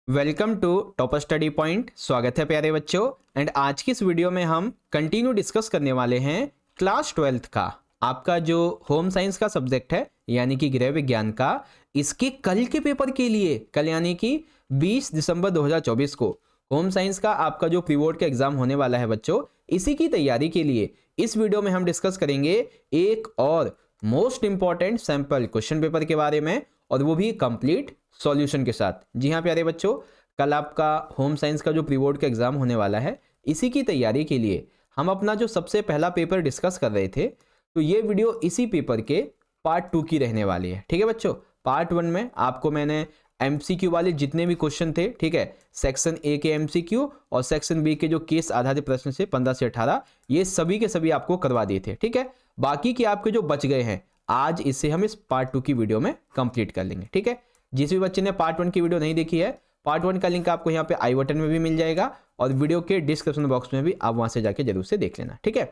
Welcome to Topper Study Point. स्वागत है प्यारे बच्चों। एंड आज की इस वीडियो में हम कंटिन्यू डिस्कस करने वाले हैं क्लास 12th का आपका जो होम साइंस का सब्जेक्ट है यानी कि गृह विज्ञान का, इसके कल के पेपर के लिए, कल यानी कि 20 दिसंबर 2024 को होम साइंस का आपका जो प्री बोर्ड का एग्जाम होने वाला है बच्चों, इसी की तैयारी के लिए इस वीडियो में हम डिस्कस करेंगे एक और most important sample question paper के बारे में, और वो भी कंप्लीट सॉल्यूशन के साथ। जी हाँ प्यारे बच्चों, कल आपका होम साइंस का जो प्री बोर्ड का एग्जाम होने वाला है, इसी की तैयारी के लिए हम अपना जो सबसे पहला पेपर डिस्कस कर रहे थे, तो ये वीडियो इसी पेपर के पार्ट 2 की रहने वाली है। ठीक है बच्चों, पार्ट 1 में आपको मैंने एमसीक्यू वाले जितने भी क्वेश्चन थे, ठीक है, सेक्शन ए के एमसीक्यू और सेक्शन बी के जो केस आधारित प्रश्न से 15 से 18, ये सभी के सभी आपको करवा दिए थे। ठीक है, बाकी के आपके जो बच गए हैं, आज इसे हम इस पार्ट 2 की वीडियो में कंप्लीट कर लेंगे। ठीक है, जिस भी बच्चे ने पार्ट 1 की वीडियो नहीं देखी है, पार्ट 1 का लिंक आपको यहाँ पे आई बटन में भी मिल जाएगा और वीडियो के डिस्क्रिप्शन बॉक्स में भी आप वहां से जाके जरूर से देख लेना। ठीक है,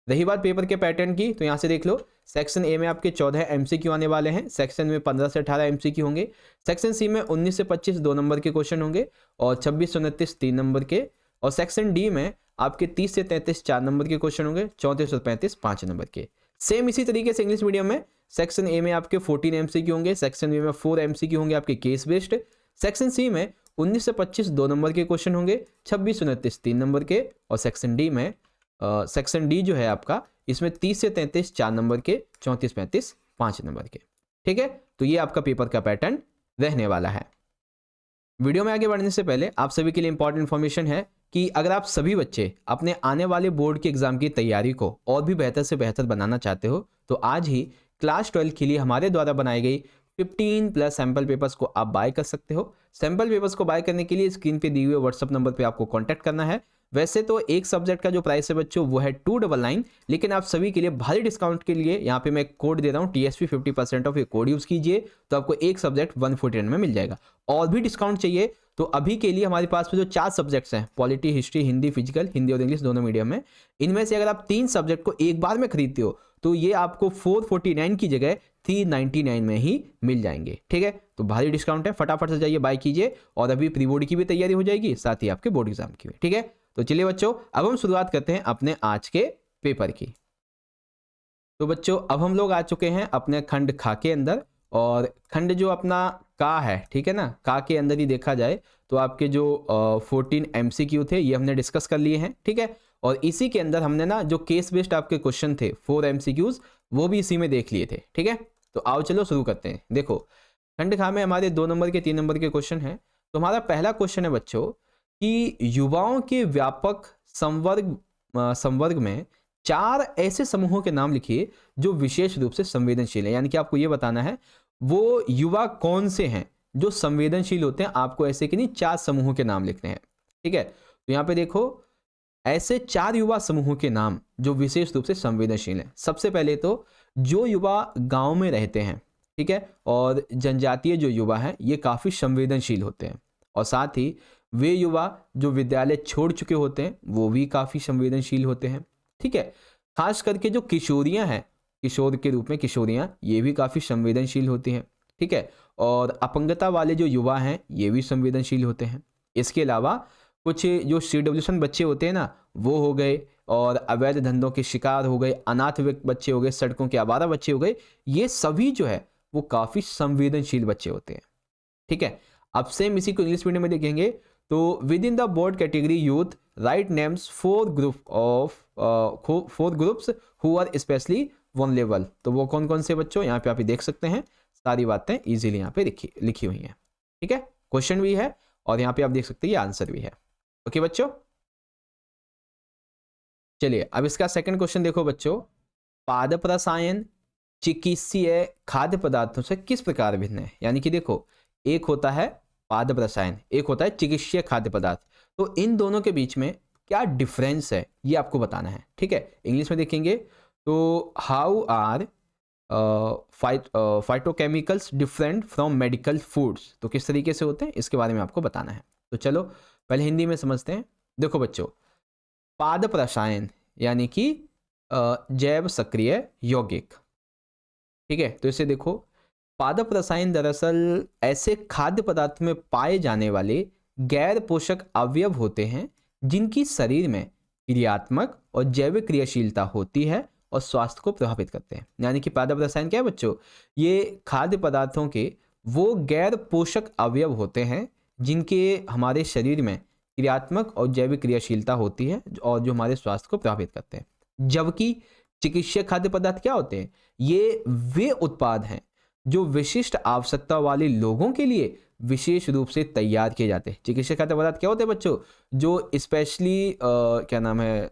रही बात पेपर के पैटर्न की, तो यहाँ से देख लो, सेक्शन ए में आपके 14 एमसीक्यू आने वाले हैं, सेक्शन में 15 से 18 एमसीक्यू होंगे, सेक्शन सी में 19 से 25 2 नंबर के क्वेश्चन होंगे और 26 से 29 3 नंबर के, और सेक्शन डी में आपके 30 से 33 4 नंबर के क्वेश्चन होंगे, 34 से 35 5 नंबर के। सेम इसी तरीके से इंग्लिश मीडियम में सेक्शन ए में आपके 14 एमसीक्यू होंगे, सेक्शन बी में 4 एमसीक्यू होंगे आपके केस बेस्ड, सेक्शन सी में 19 से 25 2 नंबर के क्वेश्चन होंगे, 26 से 29 3 नंबर के, और सेक्शन डी में सेक्शन डी जो है आपका, इसमें 30 से 33 4 नंबर के, 34 35 5 नंबर के। ठीक है, तो ये आपका पेपर का पैटर्न रहने वाला है। वीडियो में आगे बढ़ने से पहले आप सभी के लिए इंपॉर्टेंट इन्फॉर्मेशन है कि अगर आप सभी बच्चे अपने आने वाले बोर्ड के एग्जाम की तैयारी को और भी बेहतर से बेहतर बनाना चाहते हो, तो आज ही क्लास 12 के लिए हमारे द्वारा बनाई गई 15 प्लस सैंपल पेपर्स को आप बाय कर सकते हो। सैंपल पेपर्स को बाय करने के लिए स्क्रीन पे दिए हुए व्हाट्सअप नंबर पे आपको कांटेक्ट करना है। वैसे तो एक सब्जेक्ट का जो प्राइस है बच्चों वो है 299, लेकिन आप सभी के लिए भारी डिस्काउंट के लिए यहाँ पे मैं कोड दे रहा हूँ TSP 50% ऑफ, ये कोड यूज कीजिए तो आपको एक सब्जेक्ट 149 में मिल जाएगा। और भी डिस्काउंट चाहिए तो अभी के लिए हमारे पास में जो 4 सब्जेक्ट्स हैं, polity, history, Hindi, physical, Hindi और इंग्लिश दोनों मीडियम में, इनमें से अगर आप 3 सब्जेक्ट को एक बार में खरीदते हो तो ये आपको 449 की जगह 399 में ही मिल जाएंगे। ठीक है, तो भारी डिस्काउंट है, फटाफट से जाइए बाय कीजिए, और अभी प्री बोर्ड की भी तैयारी हो जाएगी, साथ ही आपके बोर्ड एग्जाम की भी। ठीक है, तो चलिए बच्चों, अब हम शुरुआत करते हैं अपने आज के पेपर की। तो बच्चों, अब हम लोग आ चुके हैं अपने खंड खा के अंदर, और खंड जो अपना का है, ठीक है ना, का के अंदर ही देखा जाए तो आपके जो 14 एमसीक्यू थे ये हमने डिस्कस कर लिए हैं। ठीक है, और इसी के अंदर हमने ना जो केस बेस्ड आपके क्वेश्चन थे 4 एमसीक्यूज, वो भी इसी में देख लिए थे। ठीक है, तो आओ चलो शुरू करते हैं। देखो, खंड खा में हमारे 2 नंबर के 3 नंबर के क्वेश्चन हैं। तो हमारा पहला क्वेश्चन है बच्चों कि युवाओं के व्यापक संवर्ग में 4 ऐसे समूहों के नाम लिखिए जो विशेष रूप से संवेदनशील है। यानी कि आपको यह बताना है वो युवा कौन से हैं जो संवेदनशील होते हैं। आपको ऐसे कि नहीं 4 समूहों के नाम लिखने हैं। ठीक है, तो यहां पे देखो, ऐसे 4 युवा समूहों के नाम जो विशेष रूप से संवेदनशील हैं। सबसे पहले तो जो युवा गांव में रहते हैं, ठीक है, और जनजातीय जो युवा हैं ये काफी संवेदनशील होते हैं, और साथ ही वे युवा जो विद्यालय छोड़ चुके होते हैं वो भी काफी संवेदनशील होते हैं। ठीक है, खास करके जो किशोरियां हैं, किशोर के रूप में किशोरियां, ये भी काफी संवेदनशील होती हैं। ठीक है, और अपंगता वाले जो युवा हैं ये भी संवेदनशील होते हैं। इसके अलावा कुछ जो CWSN बच्चे होते हैं ना, वो हो गए, और अवैध धंधों के शिकार हो गए, अनाथ बच्चे हो गए, सड़कों के आवारा बच्चे हो गए, ये सभी जो है वो काफी संवेदनशील बच्चे होते हैं। ठीक है, अब सेम इसी को इंग्लिश मीडियम में देखेंगे तो within the broad category youth write names 4 groups who are specially vulnerable. तो वो कौन कौन से बच्चों, यहाँ पे आप देख सकते हैं, सारी बातें इजीली यहाँ पे लिखी हुई हैं। ठीक है, क्वेश्चन भी है और यहाँ पे आप देख सकते हैं ये आंसर भी है। ओके बच्चों, चलिए अब इसका सेकंड क्वेश्चन देखो बच्चों, पादप रसायन चिकित्सीय खाद्य पदार्थों से किस प्रकार भिन्न है। यानी कि देखो, एक होता है पादप रसायन, एक होता है चिकित्सीय खाद्य पदार्थ, तो इन दोनों के बीच में क्या डिफरेंस है ये आपको बताना है। ठीक है, इंग्लिश में देखेंगे तो how are phytochemicals different from medical foods, तो किस तरीके से होते हैं इसके बारे में आपको बताना है। तो चलो पहले हिंदी में समझते हैं। देखो बच्चों, पादप रसायन यानी कि जैव सक्रिय यौगिक। ठीक है, तो इसे देखो, पादप रसायन दरअसल ऐसे खाद्य पदार्थ में पाए जाने वाले गैर पोषक अवयव होते हैं जिनकी शरीर में क्रियात्मक और जैविक क्रियाशीलता होती है और स्वास्थ्य को प्रभावित करते हैं। यानी कि पादप रसायन क्या है बच्चों, ये खाद्य पदार्थों के वो गैर पोषक अवयव होते हैं जिनके हमारे शरीर में क्रियात्मक और जैविक क्रियाशीलता होती है और जो हमारे स्वास्थ्य को प्रभावित करते हैं। जबकि चिकित्सीय खाद्य पदार्थ क्या होते हैं, ये वे उत्पाद हैं जो विशिष्ट आवश्यकता वाले लोगों के लिए विशेष रूप से तैयार किए जाते हैं। चिकित्सीय खाद्य पदार्थ क्या होते हैं बच्चों, जो स्पेशली क्या नाम है,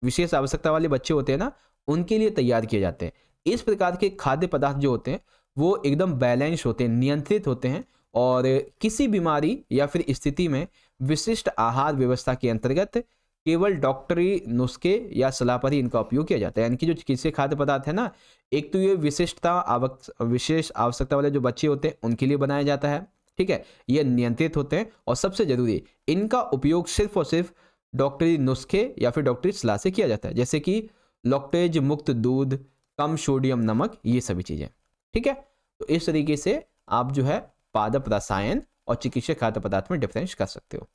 विशेष आवश्यकता वाले बच्चे होते हैं ना, उनके लिए तैयार किए जाते हैं। इस प्रकार के खाद्य पदार्थ जो होते हैं वो एकदम बैलेंस होते हैं, नियंत्रित होते हैं और किसी बीमारी या फिर स्थिति में विशिष्ट आहार व्यवस्था के अंतर्गत केवल डॉक्टरी नुस्खे या सलाह पर ही इनका उपयोग किया जाता है। यानी कि जो चिकित्सीय खाद्य पदार्थ है ना, एक तो ये विशेष आवश्यकता वाले जो बच्चे होते हैं उनके लिए बनाया जाता है, ठीक है, ये नियंत्रित होते हैं और सबसे जरूरी इनका उपयोग सिर्फ और सिर्फ डॉक्टरी नुस्खे या फिर डॉक्टरी सलाह से किया जाता है, जैसे कि लैक्टेज मुक्त दूध, कम सोडियम नमक, ये सभी चीजें, ठीक है। तो इस तरीके से आप जो है पादप रसायन और चिकित्सीय खाद्य पदार्थ में डिफरेंस कर सकते हो।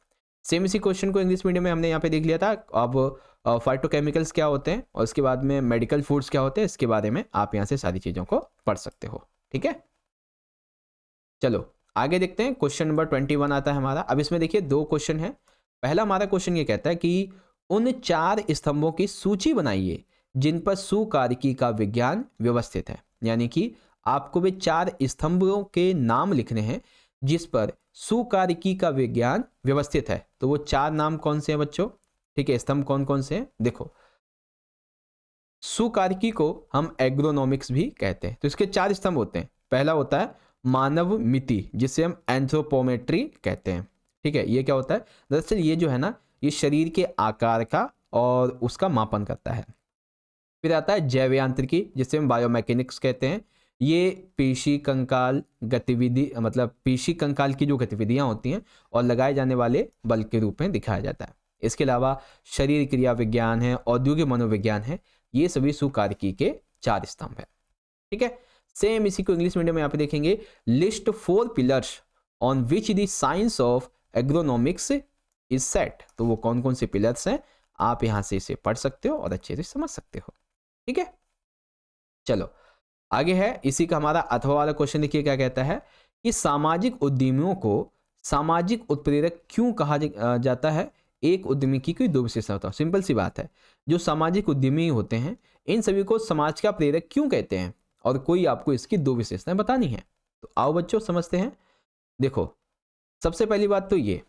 सेम इसी क्वेश्चन को इंग्लिश मीडियम में हमने यहाँ पे देख लिया था। अब फाइटोकेमिकल्स क्या होते हैं और उसके बाद में मेडिकल फूड्स क्या होते हैं, इसके बारे में आप यहाँ से सारी चीजों को पढ़ सकते हो, ठीक है। चलो आगे देखते हैं, क्वेश्चन नंबर 21 आता है हमारा। अब इसमें देखिए दो क्वेश्चन है। पहला हमारा क्वेश्चन ये कहता है कि उन 4 स्तंभों की सूची बनाइए जिन पर सुकार्यकी का विज्ञान व्यवस्थित है। यानी कि आपको वे 4 स्तंभों के नाम लिखने हैं जिस पर सुकार्यकी का विज्ञान व्यवस्थित है। तो वो 4 नाम कौन से हैं बच्चों, ठीक है, स्तंभ कौन कौन से हैं। देखो, सुकार्यकी को हम एग्रोनॉमिक्स भी कहते हैं। तो इसके 4 स्तंभ होते हैं। पहला होता है मानव मिति, जिसे हम एंथ्रोपोमेट्री कहते हैं, ठीक है। ये क्या होता है, दरअसल ये जो है ना, ये शरीर के आकार का और उसका मापन करता है। फिर आता है जैव यांत्रिकी, जिसे हम बायोमैकेनिक्स कहते हैं। ये पेशी कंकाल गतिविधि, मतलब पेशी कंकाल की जो गतिविधियां होती हैं और लगाए जाने वाले बल के रूप में दिखाया जाता है। इसके अलावा शरीर क्रिया विज्ञान है, औद्योगिक मनोविज्ञान है, ये सभी सुकार्यकी के 4 स्तंभ है, ठीक है। सेम इसी को इंग्लिश मीडियम में यहाँ पे देखेंगे, list 4 pillars on which the science of agronomics is set. तो वो कौन कौन से पिलर्स हैं, आप यहां से इसे पढ़ सकते हो और अच्छे से समझ सकते हो, ठीक है। चलो आगे है, इसी का हमारा अथवा वाला क्वेश्चन देखिए क्या कहता है कि सामाजिक उद्यमियों को सामाजिक उत्प्रेरक क्यों कहा जाता है। एक उद्यमी की कोई 2 विशेषता होता है। सिंपल सी बात है, जो सामाजिक उद्यमी होते हैं इन सभी को समाज का प्रेरक क्यों कहते हैं, और कोई आपको इसकी 2 विशेषताएं बतानी है। तो आओ बच्चों समझते हैं। देखो, सबसे पहली बात तो ये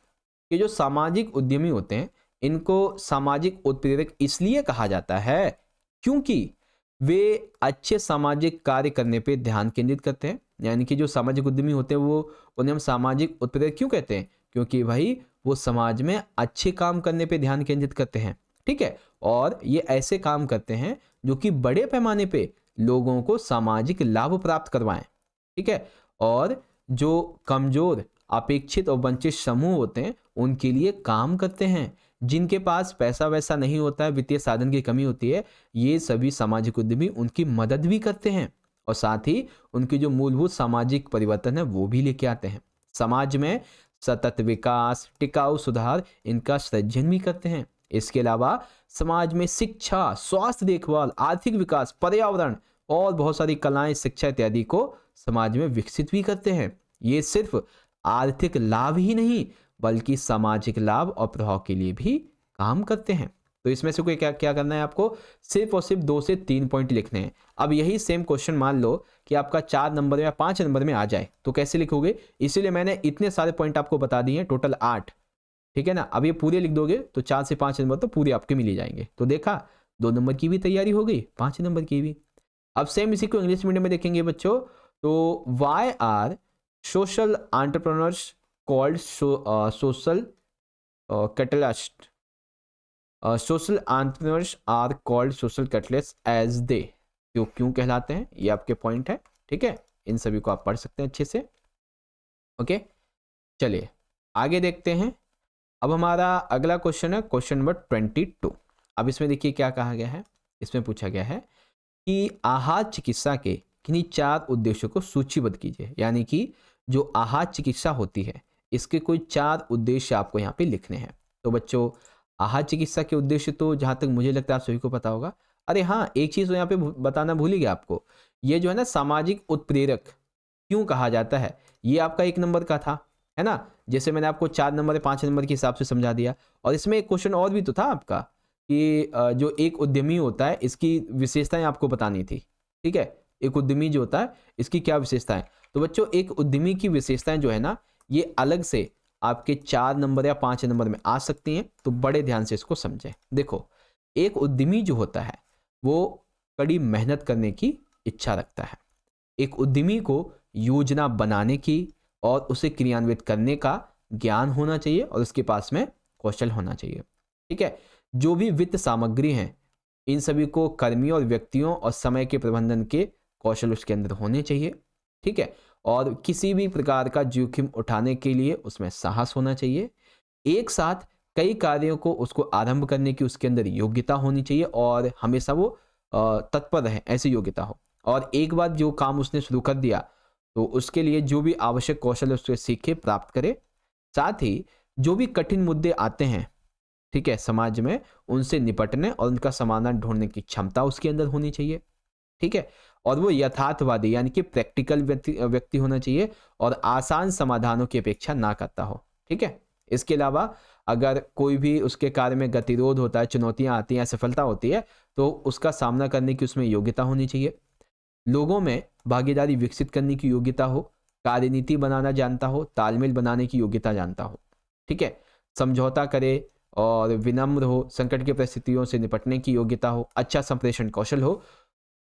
कि जो सामाजिक उद्यमी होते हैं इनको सामाजिक उत्प्रेरक इसलिए कहा जाता है क्योंकि वे अच्छे सामाजिक कार्य करने पे ध्यान केंद्रित करते हैं। यानी कि जो सामाजिक उद्यमी होते हैं वो, उन्हें हम सामाजिक उत्प्रेरक क्यों कहते हैं, क्योंकि भाई वो समाज में अच्छे काम करने पे ध्यान केंद्रित करते हैं, ठीक है। और ये ऐसे काम करते हैं जो कि बड़े पैमाने पे लोगों को सामाजिक लाभ प्राप्त करवाएं, ठीक है। और जो कमजोर, अपेक्षित और वंचित समूह होते हैं उनके लिए काम करते हैं। जिनके पास पैसा वैसा नहीं होता है, वित्तीय साधन की कमी होती है, ये सभी सामाजिक उद्यमी उनकी मदद भी करते हैं और साथ ही उनकी जो मूलभूत सामाजिक परिवर्तन है वो भी लेके आते हैं। समाज में सतत विकास, टिकाऊ सुधार, इनका सृजन भी करते हैं। इसके अलावा समाज में शिक्षा, स्वास्थ्य देखभाल, आर्थिक विकास, पर्यावरण और बहुत सारी कलाएं, शिक्षा इत्यादि को समाज में विकसित भी करते हैं। ये सिर्फ आर्थिक लाभ ही नहीं बल्कि सामाजिक लाभ और प्रभाव के लिए भी काम करते हैं। तो इसमें से कोई क्या क्या करना है आपको, सिर्फ और सिर्फ 2 से 3 पॉइंट लिखने हैं। अब यही सेम क्वेश्चन मान लो कि आपका 4 नंबर या 5 नंबर में आ जाए तो कैसे लिखोगे, इसीलिए मैंने इतने सारे पॉइंट आपको बता दिए हैं, टोटल 8, ठीक है ना। अब ये पूरे लिख दोगे तो 4 से 5 नंबर तो पूरे आपके मिल ही जाएंगे। तो देखा, 2 नंबर की भी तैयारी हो गई, 5 नंबर की भी। अब सेम इसी को इंग्लिश मीडियम में देखेंगे बच्चों। तो why are social entrepreneurs called social catalyst, social entrepreneurs are called social catalyst as they. क्यों कहलाते हैं, ये आपके पॉइंट है, ठीक है। इन सभी को आप पढ़ सकते हैं अच्छे से, ओके। चलिए आगे देखते हैं। अब हमारा अगला क्वेश्चन है क्वेश्चन नंबर 22। अब इसमें देखिए क्या कहा गया है, इसमें पूछा गया है कि आहार चिकित्सा के किन्हीं 4 उद्देश्यों को सूचीबद्ध कीजिए। यानी कि जो आहार चिकित्सा होती है इसके कोई 4 उद्देश्य आपको यहाँ पे लिखने हैं। तो बच्चों आहार चिकित्सा के उद्देश्य तो जहाँ तक मुझे लगता है आप सभी को पता होगा। अरे हाँ, एक चीज़ तो यहाँ पे बताना भूल ही गया आपको, ये जो है ना सामाजिक उत्प्रेरक क्यों कहा जाता है, ये आपका 1 नंबर का था, है ना? जैसे मैंने आपको 4 नंबर 5 नंबर के हिसाब से समझा दिया। और इसमें एक क्वेश्चन और भी तो था आपका कि जो एक उद्यमी होता है इसकी विशेषताएं आपको बतानी थी, ठीक है? एक उद्यमी जो होता है इसकी क्या विशेषताएं। तो बच्चों एक उद्यमी की विशेषताएं जो है ना ये अलग से आपके 4 नंबर या 5 नंबर में आ सकती हैं, तो बड़े ध्यान से इसको समझें। देखो, एक उद्यमी जो होता है वो कड़ी मेहनत करने की इच्छा रखता है। एक उद्यमी को योजना बनाने की और उसे क्रियान्वित करने का ज्ञान होना चाहिए और उसके पास में कौशल होना चाहिए, ठीक है? जो भी वित्त सामग्री हैं इन सभी को कर्मियों और व्यक्तियों और समय के प्रबंधन के कौशल उसके अंदर होने चाहिए, ठीक है? और किसी भी प्रकार का जोखिम उठाने के लिए उसमें साहस होना चाहिए। एक साथ कई कार्यों को उसको आरंभ करने की उसके अंदर योग्यता होनी चाहिए और हमेशा वो तत्पर रहे, ऐसी योग्यता हो। और एक बार जो काम उसने शुरू कर दिया तो उसके लिए जो भी आवश्यक कौशल है उससे सीखे, प्राप्त करे। साथ ही जो भी कठिन मुद्दे आते हैं, ठीक है, समाज में, उनसे निपटने और उनका समाधान ढूंढने की क्षमता उसके अंदर होनी चाहिए, ठीक है? और वो यथार्थवादी यानी कि प्रैक्टिकल व्यक्ति होना चाहिए और आसान समाधानों की अपेक्षा ना करता हो, ठीक है? इसके अलावा अगर कोई भी उसके कार्य में गतिरोध होता है, चुनौतियां आती हैं, असफलता होती है, तो उसका सामना करने की उसमें योग्यता होनी चाहिए। लोगों में भागीदारी विकसित करने की योग्यता हो, कार्यनीति बनाना जानता हो, तालमेल बनाने की योग्यता जानता हो, ठीक है? समझौता करे और विनम्र हो, संकट की परिस्थितियों से निपटने की योग्यता हो, अच्छा संप्रेषण कौशल हो।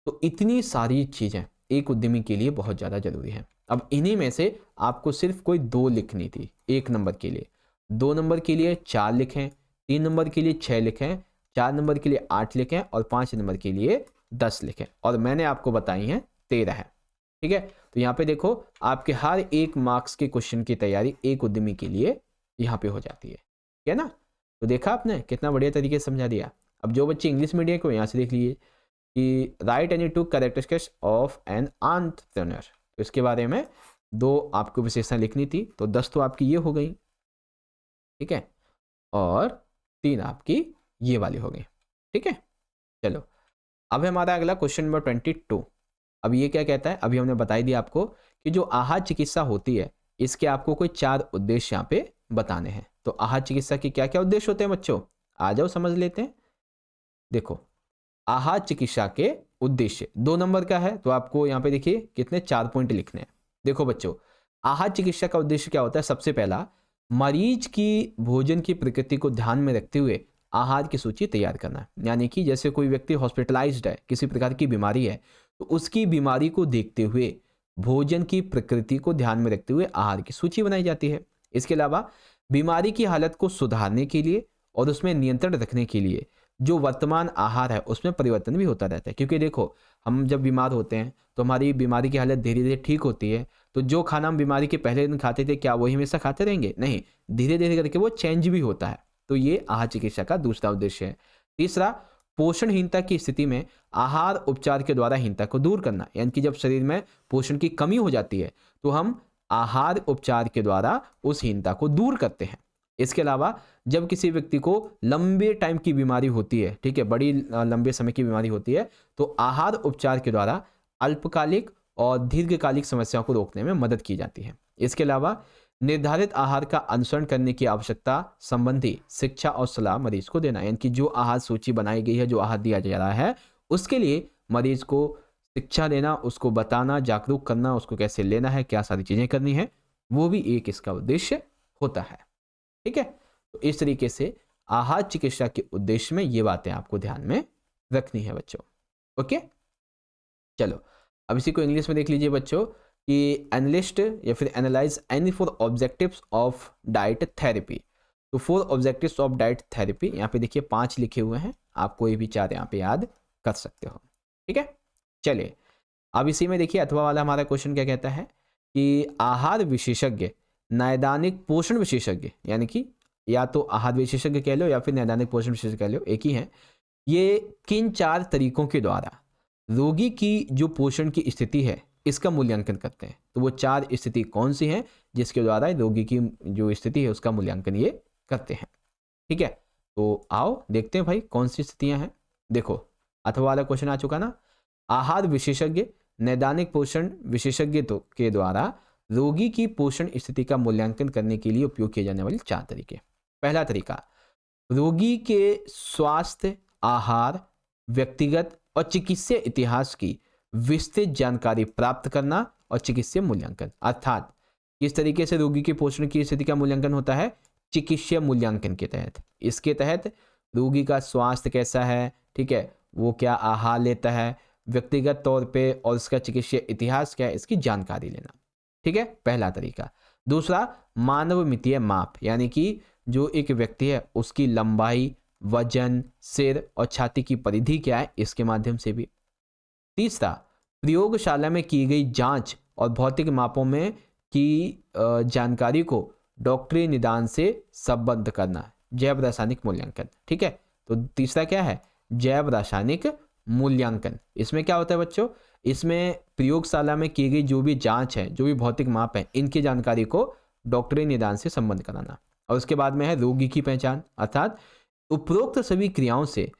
तो इतनी सारी चीजें एक उद्यमी के लिए बहुत ज्यादा जरूरी है। अब इन्हीं में से आपको सिर्फ कोई 2 लिखनी थी 1 नंबर के लिए, 2 नंबर के लिए 4 लिखें, 3 नंबर के लिए 6 लिखें, 4 नंबर के लिए 8 लिखें और 5 नंबर के लिए 10 लिखें। और मैंने आपको बताई हैं 13 है, ठीक है? तो यहाँ पे देखो आपके हर 1 मार्क्स के क्वेश्चन की तैयारी एक उद्यमी के लिए यहाँ पे हो जाती है ना? तो देखा आपने कितना बढ़िया तरीके से समझा दिया। अब जो बच्चे इंग्लिश मीडियम को यहाँ से देख लीजिए कि right any 2 characteristics of an entrepreneur, तो इसके बारे में 2 आपको विशेषताएं लिखनी थी, तो 10 तो आपकी ये हो गई, ठीक है? और 3 आपकी ये वाली हो गई, ठीक है? चलो अब हमारा अगला क्वेश्चन नंबर 22। अब ये क्या कहता है, अभी हमने बताई दिया आपको कि जो आहार चिकित्सा होती है इसके आपको कोई 4 उद्देश्य यहाँ पे बताने हैं। तो आहार चिकित्सा के क्या क्या उद्देश्य होते हैं बच्चों, आ जाओ समझ लेते हैं। देखो आहार चिकित्सा के उद्देश्य 2 नंबर का है, तो आपको यहाँ पे देखिए कितने 4 पॉइंट लिखने हैं। देखो बच्चों आहार चिकित्सा का उद्देश्य क्या होता है, सबसे पहला मरीज की भोजन की प्रकृति को ध्यान में रखते हुए आहार की सूची तैयार करना। यानी कि जैसे कोई व्यक्ति हॉस्पिटलाइज्ड है, किसी प्रकार की बीमारी है, तो उसकी बीमारी को देखते हुए भोजन की प्रकृति को ध्यान में रखते हुए आहार की सूची बनाई जाती है। इसके अलावा बीमारी की हालत को सुधारने के लिए और उसमें नियंत्रण रखने के लिए जो वर्तमान आहार है उसमें परिवर्तन भी होता रहता है। क्योंकि देखो हम जब बीमार होते हैं तो हमारी बीमारी की हालत धीरे धीरे ठीक होती है, तो जो खाना हम बीमारी के पहले दिन खाते थे क्या वही हमेशा खाते रहेंगे? नहीं, धीरे धीरे करके वो चेंज भी होता है। तो ये आहार चिकित्सा का दूसरा उद्देश्य है। तीसरा पोषणहीनता की स्थिति में आहार उपचार के द्वारा हीनता को दूर करना, यानी कि जब शरीर में पोषण की कमी हो जाती है तो हम आहार उपचार के द्वारा उस हीनता को दूर करते हैं। इसके अलावा जब किसी व्यक्ति को लंबे टाइम की बीमारी होती है, ठीक है, बड़ी लंबे समय की बीमारी होती है, तो आहार उपचार के द्वारा अल्पकालिक और दीर्घकालिक समस्याओं को रोकने में मदद की जाती है। इसके अलावा निर्धारित आहार का अनुसरण करने की आवश्यकता संबंधी शिक्षा और सलाह मरीज को देना, यानी कि जो आहार सूची बनाई गई है, जो आहार दिया जा रहा है उसके लिए मरीज को शिक्षा देना, उसको बताना, जागरूक करना, उसको कैसे लेना है, क्या सारी चीजें करनी है, वो भी एक इसका उद्देश्य होता है। ठीक है, तो इस तरीके से आहार चिकित्सा के उद्देश्य में ये बातें आपको ध्यान में रखनी है बच्चों। ओके, चलो अब इसी को इंग्लिश में देख लीजिए बच्चों कि एनालिस्ट या फिर analyse any 4 objectives of diet therapy. तो 4 ऑब्जेक्टिव्स ऑफ डाइट थेरेपी, यहाँ पे देखिए 5 लिखे हुए हैं, आप कोई भी 4 यहाँ पे याद कर सकते हो। ठीक है, चलिए अब इसी में देखिए अथवा वाला हमारा क्वेश्चन क्या कहता है कि आहार विशेषज्ञ नैदानिक पोषण विशेषज्ञ, यानी कि या तो आहार विशेषज्ञ कह लो या फिर नैदानिक पोषण विशेषज्ञ कह लो, एक ही है, ये किन 4 तरीकों के द्वारा रोगी की जो पोषण की स्थिति है इसका मूल्यांकन करते हैं। तो वो 4 स्थिति कौन सी हैं जिसके द्वारा रोगी की जो स्थिति है उसका मूल्यांकन ये करते हैं। ठीक है, तो आओ देखते हैं भाई कौन सी स्थितियां हैं। देखो अथवा वाला क्वेश्चन आ चुका ना। आहार विशेषज्ञ नैदानिक पोषण विशेषज्ञ के द्वारा रोगी की पोषण स्थिति का मूल्यांकन करने के लिए उपयोग किए जाने वाले 4 तरीके। पहला तरीका, रोगी के स्वास्थ्य, आहार, व्यक्तिगत और चिकित्सीय इतिहास की विस्तृत जानकारी प्राप्त करना और चिकित्सीय मूल्यांकन। अर्थात किस तरीके से रोगी के पोषण की स्थिति का मूल्यांकन होता है? चिकित्सीय मूल्यांकन के तहत। इसके तहत रोगी का स्वास्थ्य कैसा है, ठीक है, वो क्या आहार लेता है, व्यक्तिगत तौर पे और उसका चिकित्सीय इतिहास क्या है, इसकी जानकारी लेना। ठीक है, पहला तरीका। दूसरा, मानव मितीय माप, यानी कि जो एक व्यक्ति है उसकी लंबाई, वजन, सिर और छाती की परिधि क्या है, इसके माध्यम से भी। तीसरा, प्रयोगशाला में की गई जांच और भौतिक मापों में की जानकारी को डॉक्टरी निदान से संबद्ध करना, जैव रासायनिक मूल्यांकन। ठीक है, तो तीसरा क्या है? जैव रासायनिक मूल्यांकन। इसमें क्या होता है बच्चों? इसमें प्रयोगशाला में की गई जो भी जांच है, जो भी भौतिक माप है, इनकी जानकारी को डॉक्टरी निदान से संबद्ध कराना। और उसके बाद में है रोगी की पहचान, अर्थात उपरोक्त सभी क्रियाओं से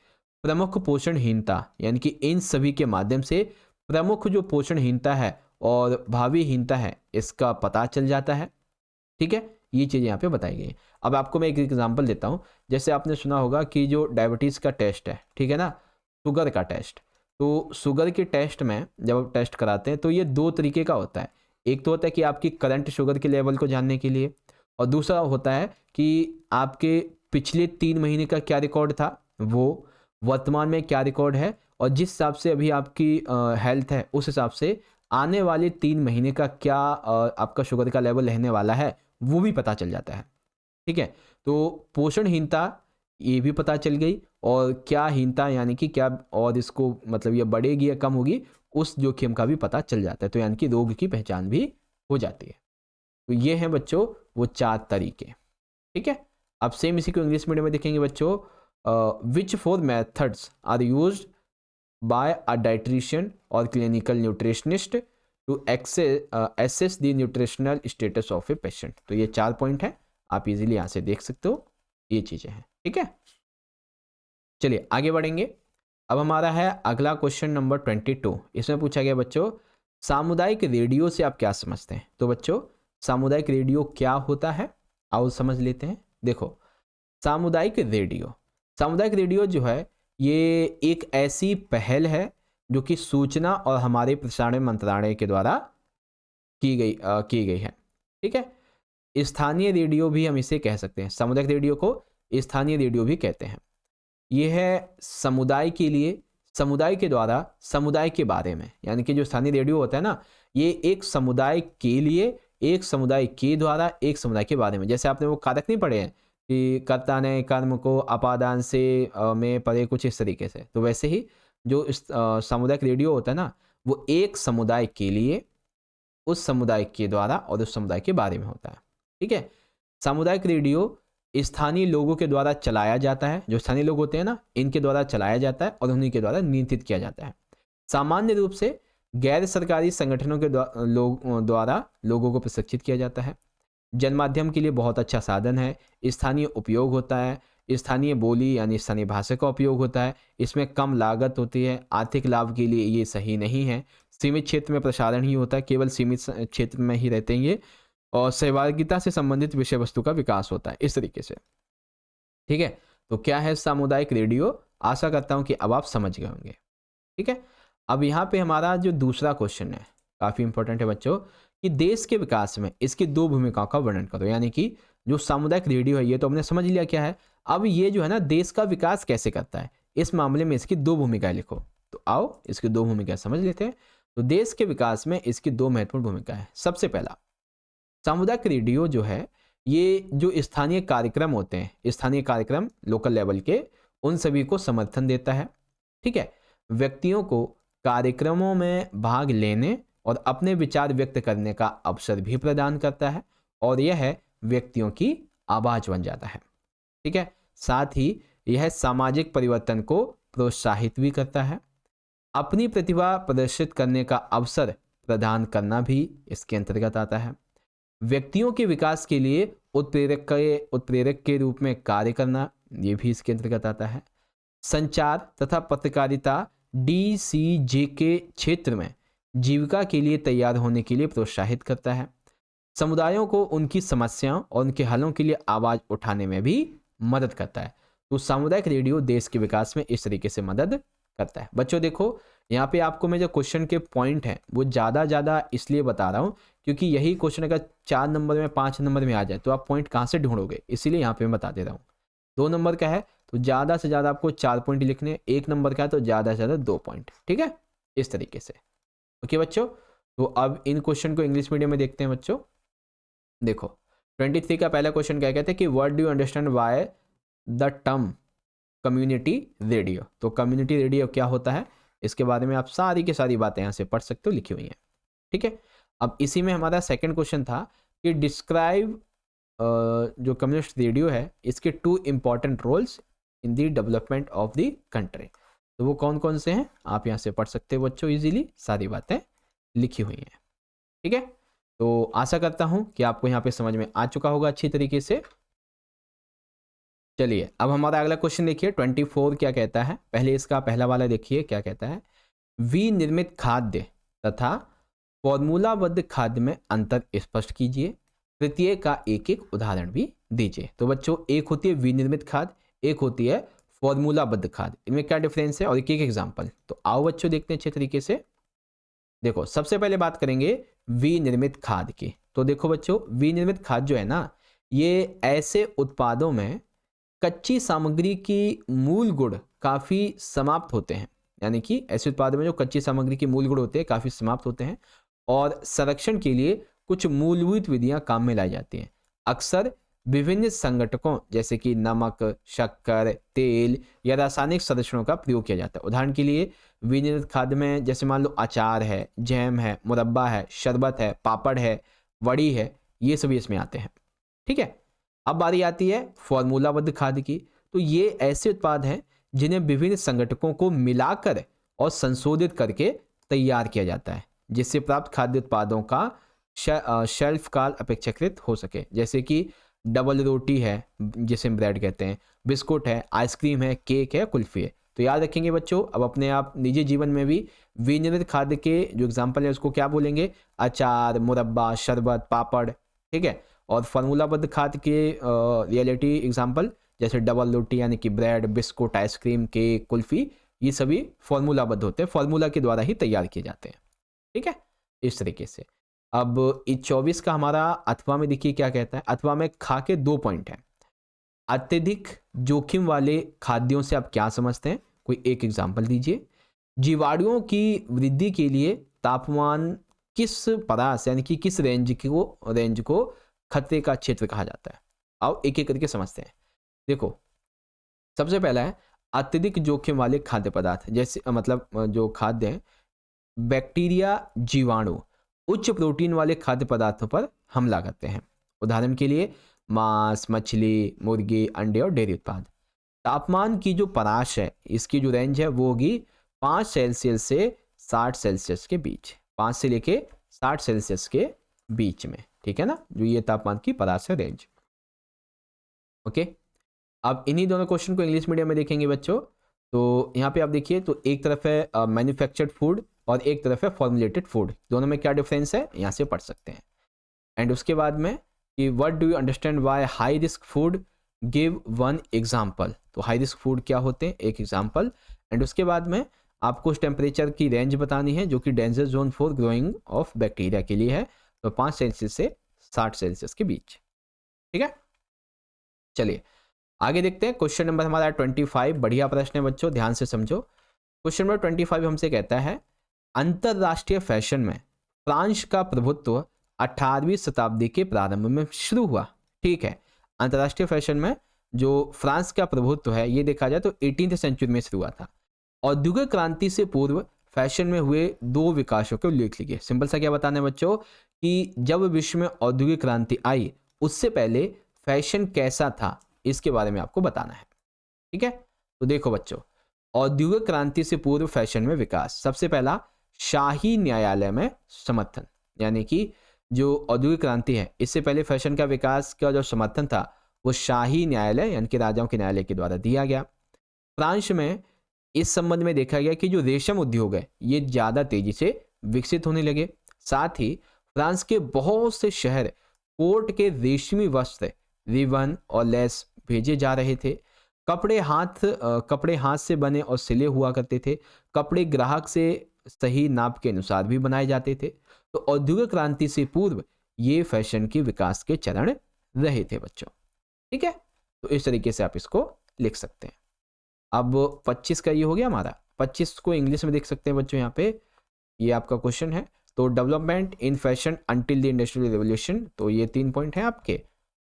प्रमुख पोषणहीनता, यानी कि इन सभी के माध्यम से प्रमुख जो पोषणहीनता है और भावीहीनता है इसका पता चल जाता है। ठीक है, ये चीज़ यहाँ पे बताई गई है। अब आपको मैं एक एग्जांपल देता हूँ। जैसे आपने सुना होगा कि जो डायबिटीज़ का टेस्ट है, ठीक है ना, शुगर का टेस्ट, तो शुगर के टेस्ट में जब आप टेस्ट कराते हैं तो ये 2 तरीके का होता है। एक तो होता है कि आपकी करंट शुगर के लेवल को जानने के लिए, और दूसरा होता है कि आपके पिछले 3 महीने का क्या रिकॉर्ड था, वो वर्तमान में क्या रिकॉर्ड है, और जिस हिसाब से अभी आपकी हेल्थ है उस हिसाब से आने वाले 3 महीने का क्या आपका शुगर का लेवल रहने वाला है, वो भी पता चल जाता है। ठीक है, तो पोषणहीनता ये भी पता चल गई, और क्या हीनता यानी कि क्या, और इसको मतलब ये बढ़ेगी या कम होगी, उस जोखिम का भी पता चल जाता है। तो यानी कि रोग की पहचान भी हो जाती है। तो ये हैं बच्चों वो 4 तरीके। ठीक है, अब सेम इसी को इंग्लिश मीडियम में देखेंगे बच्चों। Which 4 methods are used by a dietitian और clinical nutritionist to assess the nutritional status of a patient. तो ये 4 पॉइंट है, आप इजीली यहाँ से देख सकते हो, ये चीज़ें हैं। ठीक है, चलिए आगे बढ़ेंगे। अब हमारा है अगला क्वेश्चन नंबर 22। इसमें पूछा गया बच्चों, सामुदायिक रेडियो से आप क्या समझते हैं? तो बच्चों सामुदायिक रेडियो क्या होता है, आओ समझ लेते हैं। देखो सामुदायिक रेडियो जो है ये एक ऐसी पहल है जो कि सूचना और हमारे प्रसारण मंत्रालय के द्वारा की गई है। ठीक है, स्थानीय रेडियो भी हम इसे कह सकते हैं, सामुदायिक रेडियो को स्थानीय रेडियो भी कहते हैं। यह है समुदाय के लिए, समुदाय के द्वारा समुदाय के बारे में, यानी कि जो स्थानीय रेडियो होता है ना, ये एक समुदाय के लिए, एक समुदाय के द्वारा एक समुदाय के बारे में। जैसे आपने वो कारक नहीं पढ़े हैं कि कर्ता ने कर्म को अपादान से में पढ़े, कुछ इस तरीके से, तो वैसे ही जो सामुदायिक रेडियो होता है ना, वो एक समुदाय के लिए, उस समुदाय के द्वारा और उस समुदाय के बारे में होता है। ठीक है, सामुदायिक रेडियो स्थानीय लोगों के द्वारा चलाया जाता है, जो स्थानीय लोग होते हैं ना, इनके द्वारा चलाया जाता है और उन्हीं के द्वारा नियंत्रित किया जाता है। सामान्य रूप से गैर सरकारी संगठनों के द्वारा लोगों को प्रशिक्षित किया जाता है। जनमाध्यम के लिए बहुत अच्छा साधन है, स्थानीय उपयोग होता है, स्थानीय बोली यानी स्थानीय भाषा का उपयोग होता है, इसमें कम लागत होती है, आर्थिक लाभ के लिए ये सही नहीं है, सीमित क्षेत्र में प्रसारण ही होता है, केवल सीमित क्षेत्र में ही रहते हैं ये, और सहभागिता से संबंधित विषय वस्तु का विकास होता है, इस तरीके से। ठीक है, तो क्या है सामुदायिक रेडियो, आशा करता हूं कि अब आप समझ गए होंगे। ठीक है, अब यहाँ पे हमारा जो दूसरा क्वेश्चन है काफ़ी इंपॉर्टेंट है बच्चों, कि देश के विकास में इसकी 2 भूमिकाओं का वर्णन करो। यानी कि जो सामुदायिक रेडियो है ये तो हमने समझ लिया क्या है, अब ये जो है ना देश का विकास कैसे करता है, इस मामले में इसकी 2 भूमिकाएं लिखो। तो आओ इसकी 2 भूमिकाएं समझ लेते हैं। तो देश के विकास में इसकी 2 महत्वपूर्ण भूमिकाएं हैं। सबसे पहला, सामुदायिक रेडियो जो है ये जो स्थानीय कार्यक्रम होते हैं, स्थानीय कार्यक्रम लोकल लेवल के, उन सभी को समर्थन देता है। ठीक है, व्यक्तियों को कार्यक्रमों में भाग लेने और अपने विचार व्यक्त करने का अवसर भी प्रदान करता है, और यह व्यक्तियों की आवाज बन जाता है। ठीक है, साथ ही यह सामाजिक परिवर्तन को प्रोत्साहित भी करता है। अपनी प्रतिभा प्रदर्शित करने का अवसर प्रदान करना भी इसके अंतर्गत आता है। व्यक्तियों के विकास के लिए उत्प्रेरक के रूप में कार्य करना, ये भी इसके अंतर्गत आता है। संचार तथा पत्रकारिता DCJ के क्षेत्र में जीविका के लिए तैयार होने के लिए प्रोत्साहित करता है। समुदायों को उनकी समस्याओं और उनके हलों के लिए आवाज़ उठाने में भी मदद करता है। तो सामुदायिक रेडियो देश के विकास में इस तरीके से मदद करता है। बच्चों देखो, यहाँ पे आपको मैं जो क्वेश्चन के पॉइंट हैं वो ज़्यादा इसलिए बता रहा हूँ क्योंकि यही क्वेश्चन अगर 4 नंबर में 5 नंबर में आ जाए तो आप पॉइंट कहाँ से ढूंढोगे, इसीलिए यहाँ पे मैं बता दे रहा हूँ। 2 नंबर का है तो ज़्यादा से ज़्यादा आपको 4 पॉइंट लिखने, 1 नंबर का है तो ज़्यादा से ज़्यादा 2 पॉइंट, ठीक है, इस तरीके से। ओके बच्चों, तो अब इन क्वेश्चन को इंग्लिश मीडियम में देखते हैं बच्चों। देखो 23 का पहला क्वेश्चन क्या कहते हैं कि what do you understand by the term community radio. तो कम्युनिटी रेडियो क्या होता है, इसके बारे में आप सारी की सारी बातें यहाँ से पढ़ सकते हो, लिखी हुई हैं, ठीक है। अब इसी में हमारा सेकंड क्वेश्चन था कि डिस्क्राइब जो कम्युनिस्ट रेडियो है इसके 2 important roles in the development of the country. तो वो कौन कौन से हैं आप यहाँ से पढ़ सकते हो बच्चों, इजीली सारी बातें लिखी हुई हैं, ठीक है। तो आशा करता हूँ कि आपको यहाँ पे समझ में आ चुका होगा अच्छी तरीके से। चलिए अब हमारा अगला क्वेश्चन देखिए 24 क्या कहता है। पहले इसका पहला वाला देखिए क्या कहता है, विनिर्मित खाद्य तथा फॉर्मूलाबद्ध खाद्य में अंतर स्पष्ट कीजिए, प्रत्येक का एक एक उदाहरण भी दीजिए। तो बच्चों एक होती है विनिर्मित खाद्य, एक होती है फॉर्मूलाबद्ध खाद्य, इनमें क्या डिफरेंस है और एक एक एग्जाम्पल। तो आओ बच्चों देखते हैं अच्छे तरीके से। देखो सबसे पहले बात करेंगे विनिर्मित खाद्य की। तो देखो बच्चों विनिर्मित खाद्य जो है ना, ये ऐसे उत्पादों में कच्ची सामग्री की मूल गुण काफ़ी समाप्त होते हैं, यानी कि ऐसे उत्पादों में जो कच्ची सामग्री के मूल गुण होते हैं काफ़ी समाप्त होते हैं और संरक्षण के लिए कुछ मूलभूत विधियां काम में लाई जाती हैं। अक्सर विभिन्न संगठकों जैसे कि नमक, शक्कर, तेल या रासायनिक संरक्षणों का प्रयोग किया जाता है। उदाहरण के लिए विनिर्मित खाद्य में जैसे मान लो अचार है, जैम है, मुरब्बा है, शरबत है, पापड़ है, वड़ी है, ये सभी इसमें आते हैं, ठीक है। अब बारी आती है फॉर्मूलाबद्ध खाद्य की। तो ये ऐसे उत्पाद हैं जिन्हें विभिन्न संगठकों को मिलाकर और संशोधित करके तैयार किया जाता है, जिससे प्राप्त खाद्य उत्पादों का शेल्फ काल अपेक्षाकृत हो सके। जैसे कि डबल रोटी है जिसे ब्रेड कहते हैं, बिस्कुट है, आइसक्रीम है, केक है, कुल्फी है। तो याद रखेंगे बच्चों, अब अपने आप निजी जीवन में भी विनिर्मित खाद्य के जो एग्जाम्पल है उसको क्या बोलेंगे, अचार, मुरब्बा, शरबत, पापड़, ठीक है। और फार्मूलाबद्ध खाद्य के रियलिटी एग्जाम्पल जैसे डबल रोटी यानी कि bread, biscuit, ice cream, cake, kulfi, ये सभी फार्मूलाबद्ध होते हैं, फार्मूला के द्वारा ही तैयार किए जाते हैं, ठीक है, इस तरीके से। अब इस 24 का हमारा अथवा में देखिए क्या कहता है। अथवा में खा के 2 पॉइंट हैं। अत्यधिक जोखिम वाले खाद्यों से आप क्या समझते हैं, कोई एक एग्जाम्पल दीजिए। जीवाणुओं की वृद्धि के लिए तापमान किस परास यानी कि किस रेंज को खतरे का क्षेत्र कहा जाता है। आओ एक एक करके समझते हैं। देखो सबसे पहला है अत्यधिक जोखिम वाले खाद्य पदार्थ, जैसे मतलब जो खाद्य हैं, बैक्टीरिया, जीवाणु उच्च प्रोटीन वाले खाद्य पदार्थों पर हमला करते हैं। उदाहरण के लिए मांस, मछली, मुर्गी, अंडे और डेयरी उत्पाद। तापमान की जो परास है इसकी जो रेंज है वो होगी 5 सेल्सियस से 60 सेल्सियस के बीच, 5 से लेके 60 सेल्सियस के बीच में, ठीक है ना, जो ये तापमान की परास है रेंज। ओके, अब इन्हीं दोनों क्वेश्चन को इंग्लिश मीडियम में देखेंगे बच्चों। तो यहाँ पे आप देखिए तो एक तरफ है मैन्युफैक्चर्ड फूड और एक तरफ है फॉर्मुलेटेड फूड, दोनों में क्या डिफरेंस है यहाँ से पढ़ सकते हैं। एंड उसके बाद में कि what do you understand by high risk food, give 1 example. तो हाई रिस्क फूड क्या होते हैं, एक एग्जाम्पल। एंड उसके बाद में आपको उस टेम्परेचर की रेंज बतानी है जो कि danger zone for growing of bacteria के लिए है, तो 5 सेल्सियस से 60 सेल्सियस के बीच, ठीक है। चलिए आगे देखते हैं। क्वेश्चन नंबर हमारा 25, बढ़िया प्रश्न है बच्चों, ध्यान से समझो। क्वेश्चन नंबर 25 हमसे कहता है अंतरराष्ट्रीय फैशन में फ्रांस का प्रभुत्व 18वीं शताब्दी के प्रारंभ में शुरू हुआ, ठीक है। अंतरराष्ट्रीय फैशन में जो फ्रांस का प्रभुत्व है ये देखा जाए तो 18वीं सेंचुरी में शुरू हुआ था। औद्योगिक क्रांति से पूर्व फैशन में हुए 2 विकासों के उल्लेख लीजिए। सिंपल सा क्या बताना है बच्चों कि जब विश्व में औद्योगिक क्रांति आई उससे पहले फैशन कैसा था इसके बारे में आपको बताना है, ठीक है। तो देखो बच्चों, औद्योगिक क्रांति से पूर्व फैशन में विकास, सबसे पहला शाही न्यायालय में समर्थन, यानी कि जो औद्योगिक क्रांति है इससे पहले फैशन का विकास का जो समर्थन था वो शाही न्यायालय यानी कि राजाओं के न्यायालय के द्वारा दिया गया। फ्रांस में इस संबंध में देखा गया कि जो रेशम उद्योग है ये ज़्यादा तेजी से विकसित होने लगे। साथ ही फ्रांस के बहुत से शहर कोट के रेशमी वस्त्र, रिबन और लेस भेजे जा रहे थे। कपड़े हाथ से बने और सिले हुआ करते थे। कपड़े ग्राहक से सही नाप के अनुसार भी बनाए जाते थे। तो औद्योगिक क्रांति से पूर्व ये फैशन के विकास के चरण रहे थे बच्चों। ठीक है, तो इस तरीके से आप इसको लिख सकते हैं। अब 25 का ये हो गया हमारा। 25 को इंग्लिश में देख सकते हैं बच्चों, यहाँ पे ये आपका क्वेश्चन है। तो development in fashion until the industrial revolution, तो ये 3 पॉइंट हैं आपके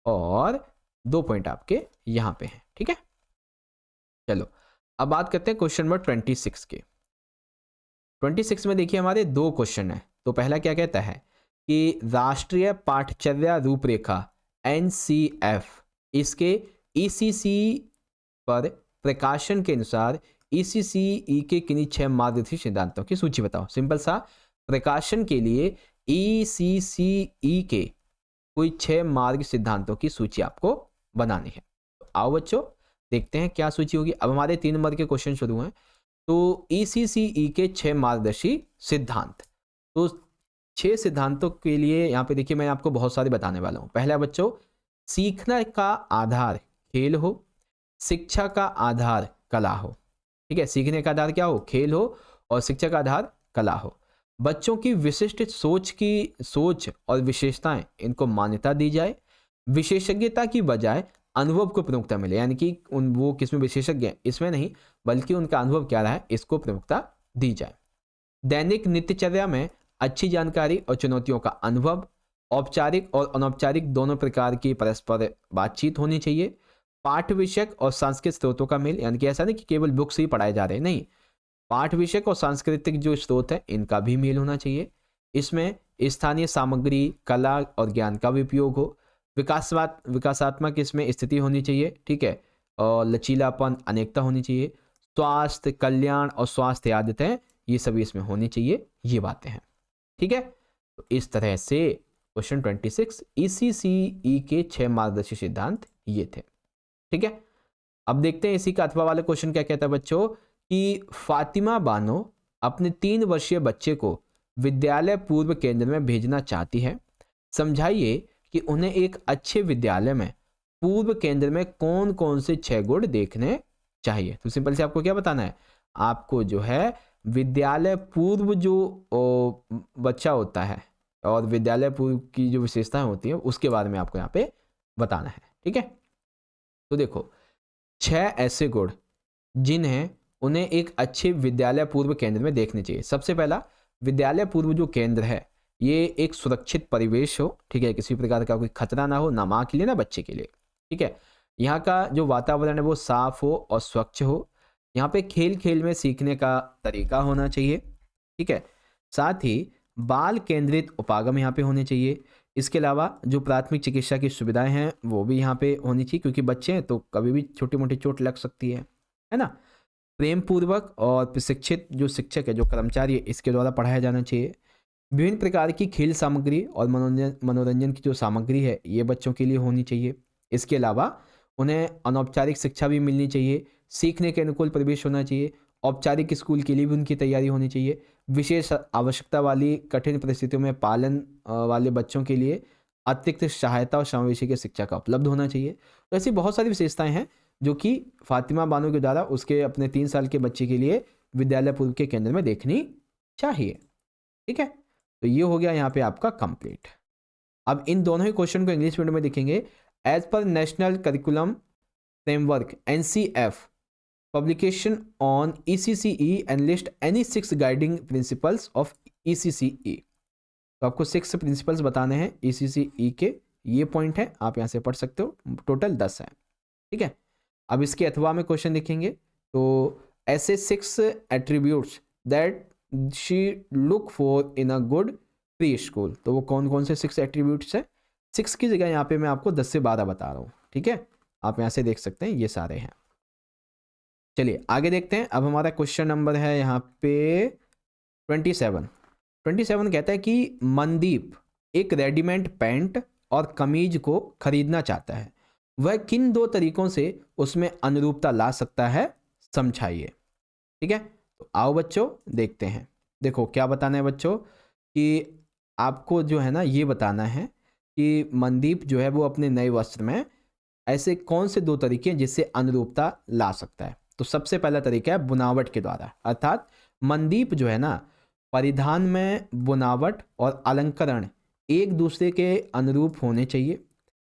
और 2 पॉइंट आपके यहाँ पे हैं। ठीक है, चलो अब बात करते हैं क्वेश्चन नंबर 26 के। 26 में देखिए हमारे 2 क्वेश्चन है। तो पहला क्या कहता है कि राष्ट्रीय पाठचर्या रूपरेखा NCF इसके ECC पर प्रकाशन के अनुसार ECCE के किन्हीं 6 मार्गदर्शी सिद्धांतों की सूची बताओ। सिंपल सा, प्रकाशन के लिए ECCE के कोई 6 मार्ग सिद्धांतों की सूची आपको बनानी है। तो आओ बच्चों देखते हैं क्या सूची होगी। अब हमारे 3 नंबर के क्वेश्चन शुरू हैं। तो ECCE के 6 मार्गदर्शी सिद्धांत, तो 6 सिद्धांतों के लिए यहाँ पे देखिए मैं आपको बहुत सारे बताने वाला हूँ। पहला बच्चों, सीखने का आधार खेल हो, शिक्षा का आधार कला हो। ठीक है, सीखने का आधार क्या हो, खेल हो, और शिक्षा का आधार कला हो। बच्चों की विशिष्ट सोच और विशेषताएं इनको मान्यता दी जाए। विशेषज्ञता की बजाय अनुभव को प्रमुखता मिले, यानी कि वो किसमें विशेषज्ञ हैं इसमें नहीं, बल्कि उनका अनुभव क्या रहा है इसको प्रमुखता दी जाए। दैनिक नित्यचर्या में अच्छी जानकारी और चुनौतियों का अनुभव, औपचारिक और अनौपचारिक दोनों प्रकार की परस्पर बातचीत होनी चाहिए। पाठ विषयक और सांस्कृतिक स्रोतों का मेल, यानी कि ऐसा नहीं कि केवल बुक्स ही पढ़ाए जा रहे हैं, नहीं, पाठ विषयक और सांस्कृतिक जो स्रोत है इनका भी मेल होना चाहिए। इसमें स्थानीय सामग्री, कला और ज्ञान का भी उपयोग हो। विकासात्मक इसमें स्थिति होनी चाहिए। ठीक है, और लचीलापन, अनेकता होनी चाहिए। स्वास्थ्य, कल्याण और स्वास्थ्य आदतें ये सभी इसमें होनी चाहिए। ये बातें हैं। ठीक है, तो इस तरह से क्वेश्चन 26 ECCE के 6 मार्गदर्शी सिद्धांत ये थे। ठीक है, अब देखते हैं इसी का अथवा वाला क्वेश्चन क्या कहता है बच्चों कि फातिमा बानो अपने 3 वर्षीय बच्चे को विद्यालय पूर्व केंद्र में भेजना चाहती है। समझाइए कि उन्हें एक अच्छे विद्यालय में पूर्व केंद्र में कौन कौन से 6 गुण देखने चाहिए। तो सिंपल से आपको क्या बताना है, आपको जो है विद्यालय पूर्व जो बच्चा होता है और विद्यालय पूर्व की जो विशेषताएं होती हैं उसके बारे में आपको यहाँ पे बताना है। ठीक है, तो देखो 6 ऐसे गुण जिन्हें उन्हें एक अच्छे विद्यालय पूर्व केंद्र में देखने चाहिए। सबसे पहला, विद्यालय पूर्व जो केंद्र है ये एक सुरक्षित परिवेश हो। ठीक है, किसी प्रकार का कोई खतरा ना हो, ना माँ के लिए ना बच्चे के लिए। ठीक है, यहाँ का जो वातावरण है वो साफ हो और स्वच्छ हो। यहाँ पे खेल खेल में सीखने का तरीका होना चाहिए। ठीक है, साथ ही बाल केंद्रित उपागम यहाँ पे होने चाहिए। इसके अलावा जो प्राथमिक चिकित्सा की सुविधाएं हैं वो भी यहाँ पे होनी चाहिए, क्योंकि बच्चे हैं तो कभी भी छोटी मोटी चोट लग सकती है ना। प्रेम पूर्वक और प्रशिक्षित जो शिक्षक है, जो कर्मचारी है, इसके द्वारा पढ़ाया जाना चाहिए। विभिन्न प्रकार की खेल सामग्री और मनोरंजन की जो सामग्री है ये बच्चों के लिए होनी चाहिए। इसके अलावा उन्हें अनौपचारिक शिक्षा भी मिलनी चाहिए। सीखने के अनुकूल परिवेश होना चाहिए। औपचारिक स्कूल के लिए भी उनकी तैयारी होनी चाहिए। विशेष आवश्यकता वाली कठिन परिस्थितियों में पालन वाले बच्चों के लिए अतिरिक्त सहायता और समावेशी की शिक्षा का उपलब्ध होना चाहिए। तो ऐसी बहुत सारी विशेषताएं हैं जो कि फातिमा बानो के द्वारा उसके अपने 3 साल के बच्चे के लिए विद्यालय पूर्व के केंद्र में देखनी चाहिए। ठीक है, तो ये हो गया यहाँ पे आपका कंप्लीट। अब इन दोनों ही क्वेश्चन को इंग्लिश मीडियम में देखेंगे। As per national curriculum framework NCF publication on ECCE and list any 6 guiding principles of ECCE। तो आपको 6 प्रिंसिपल्स बताने हैं ECCE के, ये पॉइंट है, आप यहाँ से पढ़ सकते हो, टोटल 10 है। ठीक है, अब इसके अथवा में क्वेश्चन देखेंगे तो ऐसे 6 attributes that she look for in a good pre school, तो वो कौन कौन से 6 एट्रीब्यूट्स हैं। 6 की जगह यहाँ पे मैं आपको 10 से 12 बता रहा हूँ। ठीक है, आप यहाँ से देख सकते हैं ये सारे हैं। चलिए आगे देखते हैं। अब हमारा क्वेश्चन नंबर है यहाँ पे 27 कहता है कि मनदीप एक रेडीमेड पैंट और कमीज को खरीदना चाहता है, वह किन दो तरीकों से उसमें अनुरूपता ला सकता है, समझाइए। ठीक है, तो आओ बच्चों देखते हैं। देखो क्या बताना है बच्चों कि आपको जो है ना ये बताना है कि मनदीप जो है वो अपने नए वस्त्र में ऐसे कौन से दो तरीके हैं जिससे अनुरूपता ला सकता है। तो सबसे पहला तरीका है बुनावट के द्वारा, अर्थात मनदीप जो है ना परिधान में बुनावट और अलंकरण एक दूसरे के अनुरूप होने चाहिए।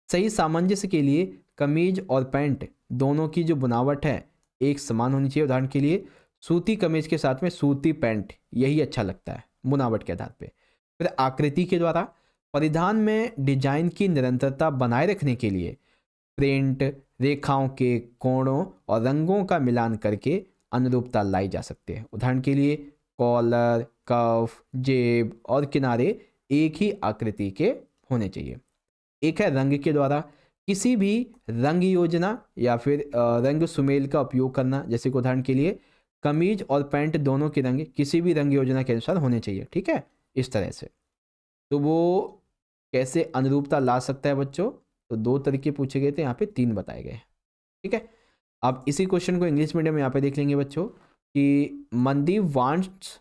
सही सामंजस्य के लिए कमीज और पैंट दोनों की जो बुनावट है एक समान होनी चाहिए। उदाहरण के लिए सूती कमीज के साथ में सूती पैंट, यही अच्छा लगता है बुनावट के आधार पे। फिर आकृति के द्वारा परिधान में डिजाइन की निरंतरता बनाए रखने के लिए प्रिंट, रेखाओं के कोणों और रंगों का मिलान करके अनुरूपता लाई जा सकती है। उदाहरण के लिए कॉलर, कफ, जेब और किनारे एक ही आकृति के होने चाहिए। एक है रंग के द्वारा, किसी भी रंग योजना या फिर रंग सुमेल का उपयोग करना। जैसे कि उदाहरण के लिए कमीज और पैंट दोनों के रंग किसी भी रंग योजना के अनुसार होने चाहिए। ठीक है, इस तरह से। तो वो कैसे अनुरूपता ला सकता है बच्चों, तो दो तरीके पूछे गए थे, यहाँ पे 3 बताए गए। ठीक है, अब इसी क्वेश्चन को इंग्लिश मीडियम में यहाँ पे देख लेंगे बच्चों कि Mandeep wants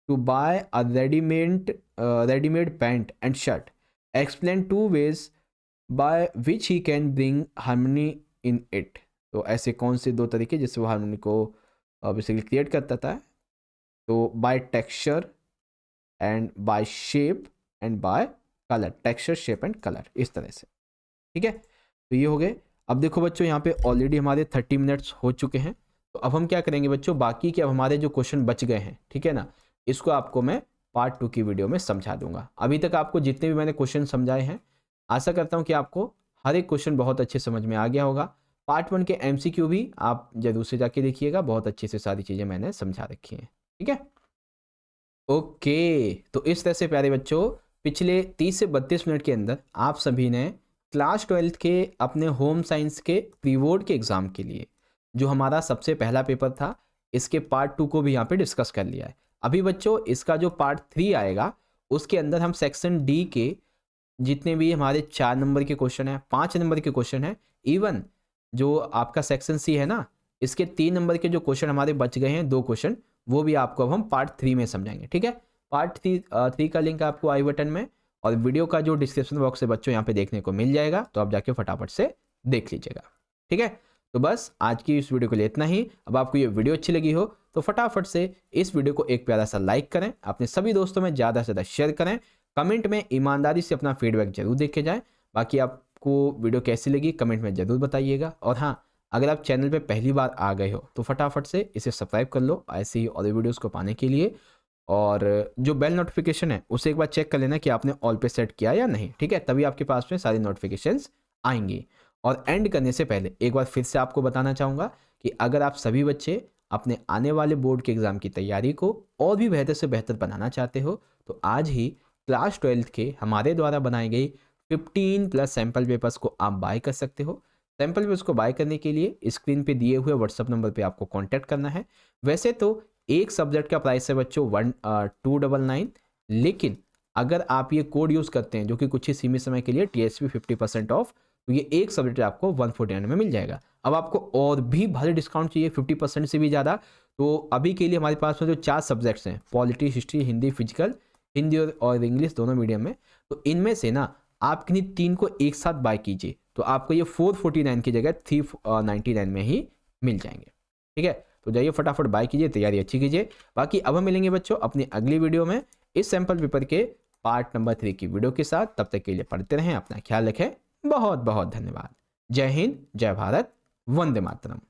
to buy a readymade pant and shirt, explain 2 ways by which he can bring harmony in it. तो ऐसे कौन से 2 तरीके जिससे वो हार्मनी को बेसिकली क्रिएट करता था। तो by texture and by shape and by colour, texture, shape and colour, इस तरह से। ठीक है, तो ये हो गए। अब देखो बच्चों यहाँ पे ऑलरेडी हमारे 30 मिनट्स हो चुके हैं। तो अब हम क्या करेंगे बच्चों, बाकी के अब हमारे जो क्वेश्चन बच गए हैं, ठीक है ना, इसको आपको मैं पार्ट 2 की वीडियो में समझा दूंगा। अभी तक आपको जितने भी मैंने क्वेश्चन समझाए हैं, आशा करता हूँ कि आपको हर एक क्वेश्चन बहुत अच्छे समझ में आ गया होगा। पार्ट 1 के MCQ भी आप जरूर से जाके देखिएगा, बहुत अच्छे से सारी चीज़ें मैंने समझा रखी हैं। ठीक है, ओके। तो इस तरह से प्यारे बच्चों पिछले 30 से 32 मिनट के अंदर आप सभी ने क्लास 12th के अपने होम साइंस के प्री बोर्ड के एग्ज़ाम के लिए जो हमारा सबसे पहला पेपर था, इसके पार्ट 2 को भी यहाँ पे डिस्कस कर लिया है। अभी बच्चों इसका जो पार्ट 3 आएगा उसके अंदर हम सेक्शन डी के जितने भी हमारे 4 नंबर के क्वेश्चन हैं, 5 नंबर के क्वेश्चन हैं, इवन जो आपका सेक्शन सी है ना, इसके 3 नंबर के जो क्वेश्चन हमारे बच गए हैं, 2 क्वेश्चन, वो भी आपको अब हम पार्ट 3 में समझाएंगे। ठीक है, पार्ट 3 का लिंक आपको आई बटन में और वीडियो का जो डिस्क्रिप्शन बॉक्स है बच्चों यहाँ पे देखने को मिल जाएगा, तो आप जाके फटाफट से देख लीजिएगा। ठीक है, तो बस आज की इस वीडियो के लिए इतना ही। अब आपको ये वीडियो अच्छी लगी हो तो फटाफट से इस वीडियो को एक प्यारा सा लाइक करें, अपने सभी दोस्तों में ज़्यादा से ज़्यादा शेयर करें, कमेंट में ईमानदारी से अपना फीडबैक जरूर देखे जाए। बाकी आपको वीडियो कैसी लगी कमेंट में ज़रूर बताइएगा। और हाँ, अगर आप चैनल पे पहली बार आ गए हो तो फटाफट से इसे सब्सक्राइब कर लो ऐसे ही और वीडियोज़ को पाने के लिए। और जो बेल नोटिफिकेशन है उसे एक बार चेक कर लेना कि आपने ऑल पे सेट किया या नहीं। ठीक है, तभी आपके पास में सारी नोटिफिकेशंस आएंगी। और एंड करने से पहले एक बार फिर से आपको बताना चाहूँगा कि अगर आप सभी बच्चे अपने आने वाले बोर्ड के एग्ज़ाम की तैयारी को और भी बेहतर से बेहतर बनाना चाहते हो तो आज ही क्लास 12th के हमारे द्वारा बनाई गई 15+ सैम्पल पेपर्स को आप बाय कर सकते हो। सैम्पल पेपर्स को बाय करने के लिए स्क्रीन पे दिए हुए व्हाट्सअप नंबर पे आपको कांटेक्ट करना है। वैसे तो एक सब्जेक्ट का प्राइस है बच्चों 299, लेकिन अगर आप ये कोड यूज़ करते हैं जो कि कुछ ही सीमित समय के लिए TSP 50% ऑफ, तो ये एक सब्जेक्ट आपको 149 में मिल जाएगा। अब आपको और भी भारी डिस्काउंट चाहिए 50% से भी ज़्यादा, तो अभी के लिए हमारे पास में जो 4 सब्जेक्ट्स हैं, polity, history, Hindi, physical, Hindi और इंग्लिश दोनों मीडियम में, तो इनमें से ना आप किन्हीं 3 को एक साथ बाय कीजिए तो आपको ये 449 की जगह 399 में ही मिल जाएंगे। ठीक है, तो जाइए फटाफट बाय कीजिए, तैयारी अच्छी कीजिए। बाकी अब हम मिलेंगे बच्चों अपनी अगली वीडियो में इस सैम्पल पेपर के पार्ट नंबर 3 की वीडियो के साथ। तब तक के लिए पढ़ते रहें, अपना ख्याल रखें। बहुत बहुत धन्यवाद। जय हिंद, जय भारत, वंदे मातरम।